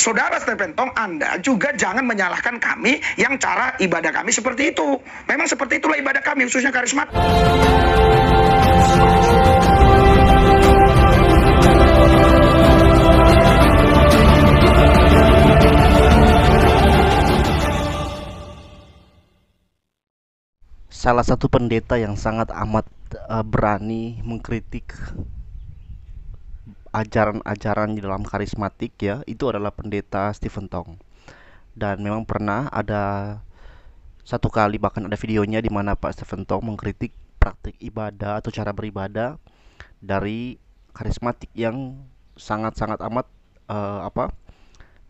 saudara Stephen Tong, Anda juga jangan menyalahkan kami yang cara ibadah kami seperti itu. Memang seperti itulah ibadah kami, khususnya karismatik. Salah satu pendeta yang sangat amat berani mengkritik ajaran-ajaran di dalam karismatik ya, itu adalah pendeta Stephen Tong. Dan memang pernah ada satu kali, bahkan ada videonya di mana Pak Stephen Tong mengkritik praktik ibadah atau cara beribadah dari karismatik yang sangat-sangat amat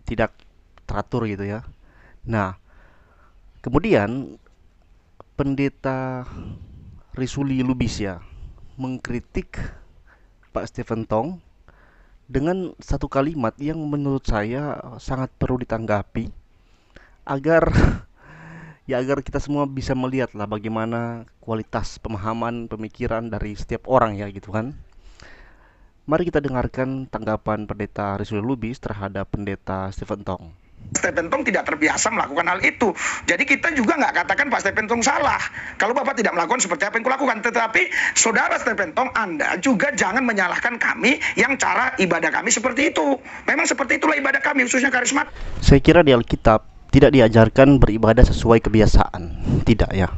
tidak teratur gitu ya. Nah, kemudian pendeta Risuli Lubis ya mengkritik Pak Stephen Tong dengan satu kalimat yang menurut saya sangat perlu ditanggapi agar agar kita semua bisa melihat lah bagaimana kualitas pemahaman pemikiran dari setiap orang ya gitu kan. Mari kita dengarkan tanggapan pendeta Risuli Lubis terhadap pendeta Stephen Tong. Stephen Tong tidak terbiasa melakukan hal itu. Jadi kita juga nggak katakan Pak Stephen Tong salah kalau Bapak tidak melakukan seperti apa yang kulakukan. Tetapi saudara Stephen Tong, Anda juga jangan menyalahkan kami yang cara ibadah kami seperti itu. Memang seperti itulah ibadah kami, khususnya karismatik. Saya kira di Alkitab tidak diajarkan beribadah sesuai kebiasaan. Tidak ya.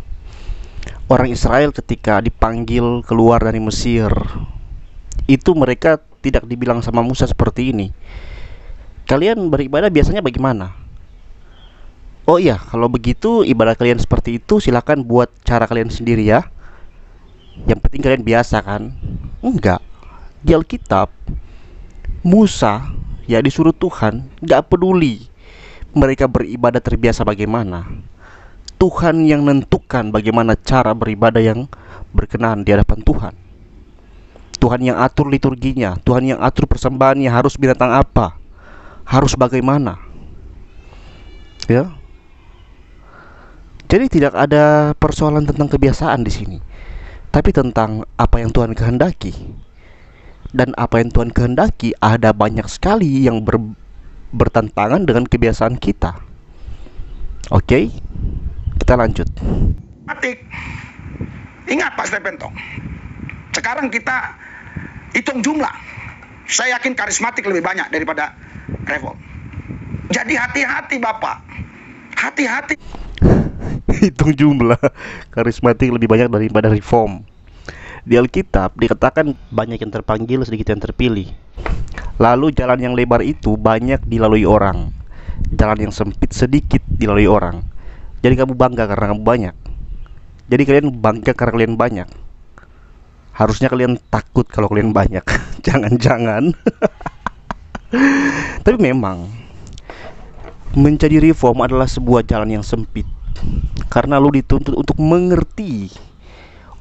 Orang Israel ketika dipanggil keluar dari Mesir, itu mereka tidak dibilang sama Musa seperti ini, kalian beribadah biasanya bagaimana? Oh iya, kalau begitu ibadah kalian seperti itu silakan buat cara kalian sendiri ya. Yang penting kalian biasa kan? Enggak. Di Alkitab Musa ya disuruh Tuhan, gak peduli mereka beribadah terbiasa bagaimana. Tuhan yang menentukan bagaimana cara beribadah yang berkenan di hadapan Tuhan. Tuhan yang atur liturginya, Tuhan yang atur persembahannya, harus binatang apa, harus bagaimana ya. Jadi tidak ada persoalan tentang kebiasaan di sini, tapi tentang apa yang Tuhan kehendaki. Dan apa yang Tuhan kehendaki ada banyak sekali yang bertentangan dengan kebiasaan kita. Oke, kita lanjut. Ingat Pak Stephen Tong, sekarang kita hitung jumlah. Saya yakin karismatik lebih banyak daripada reform. Jadi hati-hati Bapak, hati-hati. Hitung jumlah, karismatik lebih banyak daripada reform. Di Alkitab dikatakan banyak yang terpanggil, sedikit yang terpilih. Lalu jalan yang lebar itu banyak dilalui orang, jalan yang sempit sedikit dilalui orang. Jadi kamu bangga karena kamu banyak. Jadi kalian bangga karena kalian banyak. Harusnya kalian takut kalau kalian banyak. Jangan-jangan. Tapi memang menjadi reform adalah sebuah jalan yang sempit, karena lu dituntut untuk mengerti,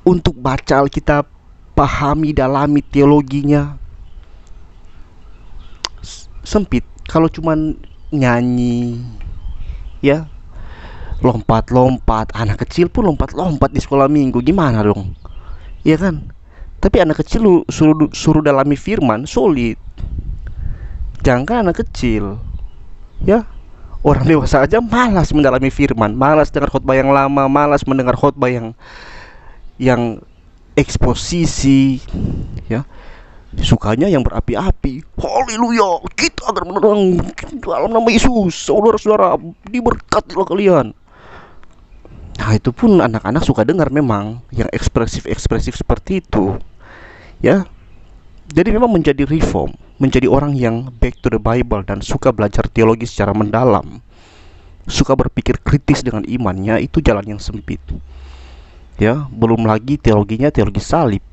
untuk baca Alkitab, pahami, dalami teologinya. Sempit kalau cuman nyanyi ya, lompat-lompat. Anak kecil pun lompat-lompat di sekolah minggu, gimana dong? Iya kan? Tapi anak kecil lu suruh dalami firman, sulit. Jangan anak kecil ya, orang dewasa aja malas mendalami firman, malas dengar khotbah yang lama, malas mendengar khotbah yang eksposisi ya. Sukanya yang berapi-api. Haleluya, kita akan menang dalam nama Yesus. Saudara-saudara, diberkatilah kalian. Nah, itu pun anak-anak suka dengar memang yang ekspresif-ekspresif seperti itu ya. Jadi memang menjadi reform, menjadi orang yang back to the Bible dan suka belajar teologi secara mendalam, suka berpikir kritis dengan imannya, itu jalan yang sempit ya. Belum lagi teologinya teologi salib,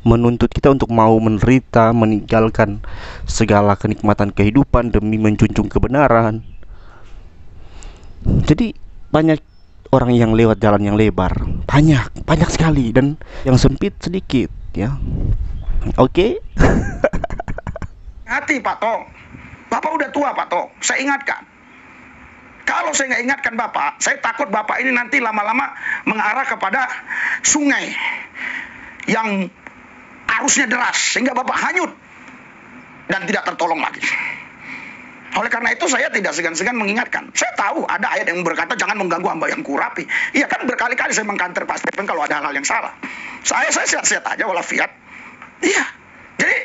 menuntut kita untuk mau menderita, meninggalkan segala kenikmatan kehidupan demi menjunjung kebenaran. Jadi banyak orang yang lewat jalan yang lebar, banyak sekali, dan yang sempit sedikit ya. Oke. Hati Pak Tong, Bapak udah tua Pak Tong, saya ingatkan. Kalau saya nggak ingatkan Bapak, saya takut Bapak ini nanti lama-lama mengarah kepada sungai yang arusnya deras, sehingga Bapak hanyut dan tidak tertolong lagi. Oleh karena itu saya tidak segan-segan mengingatkan. Saya tahu ada ayat yang berkata jangan mengganggu hamba yang kurapi. Iya kan, berkali-kali saya mengkanter Pak Stephen kalau ada hal-hal yang salah. Saya sehat-sehat aja walafiat. Iya. Jadi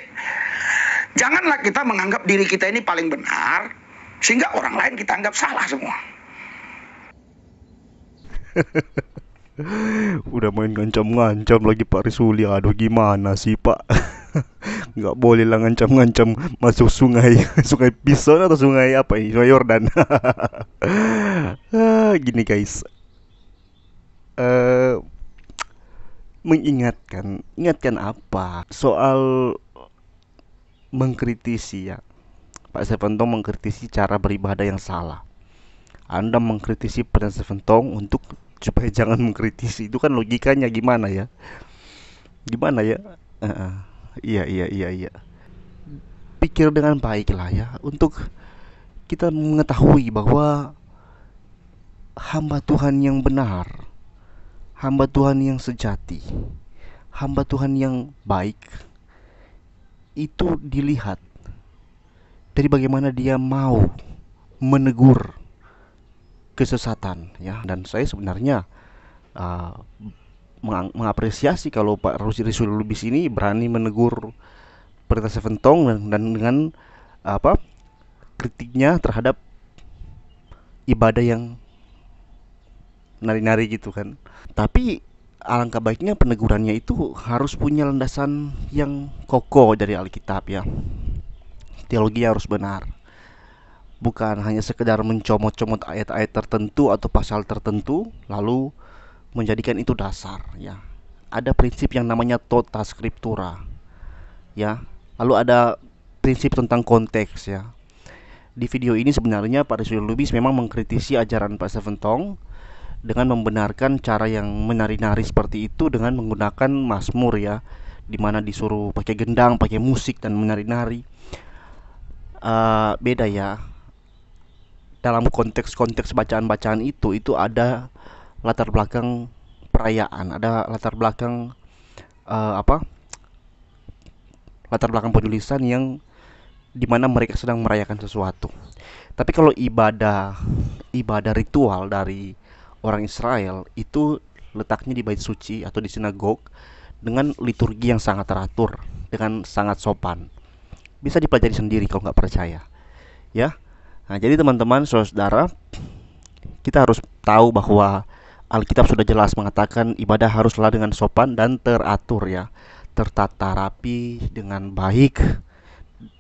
janganlah kita menganggap diri kita ini paling benar sehingga orang lain kita anggap salah semua. Udah main ngancam-ngancam lagi Pak Risuli. Aduh, gimana sih Pak? Nggak boleh lah ngancam-ngancam masuk sungai. Sungai Pison atau sungai apa ini? Sungai Yordan. Gini guys, eh ingatkan apa soal mengkritisi ya. Pak Seventong mengkritisi cara beribadah yang salah. Anda mengkritisi Pak Seventong untuk supaya jangan mengkritisi. Itu kan logikanya gimana ya? Gimana ya? Iya, iya, iya, iya. Pikir dengan baik lah ya, untuk kita mengetahui bahwa hamba Tuhan yang benar, hamba Tuhan yang sejati, hamba Tuhan yang baik itu dilihat dari bagaimana dia mau menegur kesesatan ya. Dan saya sebenarnya uh, mengapresiasi kalau Pak Risuli Lubis ini berani menegur Pendeta Seventong dan dengan apa kritiknya terhadap ibadah yang nari-nari gitu kan. Tapi alangkah baiknya penegurannya itu harus punya landasan yang kokoh dari Alkitab ya. Teologi harus benar. Bukan hanya sekedar mencomot-comot ayat-ayat tertentu atau pasal tertentu lalu menjadikan itu dasar ya. Ada prinsip yang namanya tota scriptura ya. Lalu ada prinsip tentang konteks ya. Di video ini sebenarnya Pak Risuli Lubis memang mengkritisi ajaran Pak Seventong dengan membenarkan cara yang menari-nari seperti itu dengan menggunakan mazmur ya, dimana disuruh pakai gendang, pakai musik dan menari-nari. Beda ya. Dalam konteks-konteks bacaan-bacaan itu ada latar belakang perayaan, ada latar belakang latar belakang penulisan yang dimana mereka sedang merayakan sesuatu. Tapi kalau ibadah ritual dari orang Israel itu letaknya di bait suci atau di sinagog dengan liturgi yang sangat teratur, dengan sangat sopan. Bisa dipelajari sendiri kalau nggak percaya ya. Nah, jadi teman-teman, saudara, kita harus tahu bahwa Alkitab sudah jelas mengatakan ibadah haruslah dengan sopan dan teratur ya, tertata rapi dengan baik.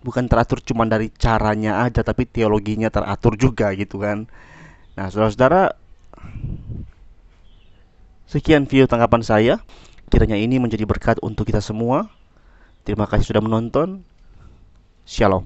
Bukan teratur cuma dari caranya aja, tapi teologinya teratur juga gitu kan. Nah, saudara-saudara, sekian video tanggapan saya. Kiranya ini menjadi berkat untuk kita semua. Terima kasih sudah menonton. Shalom.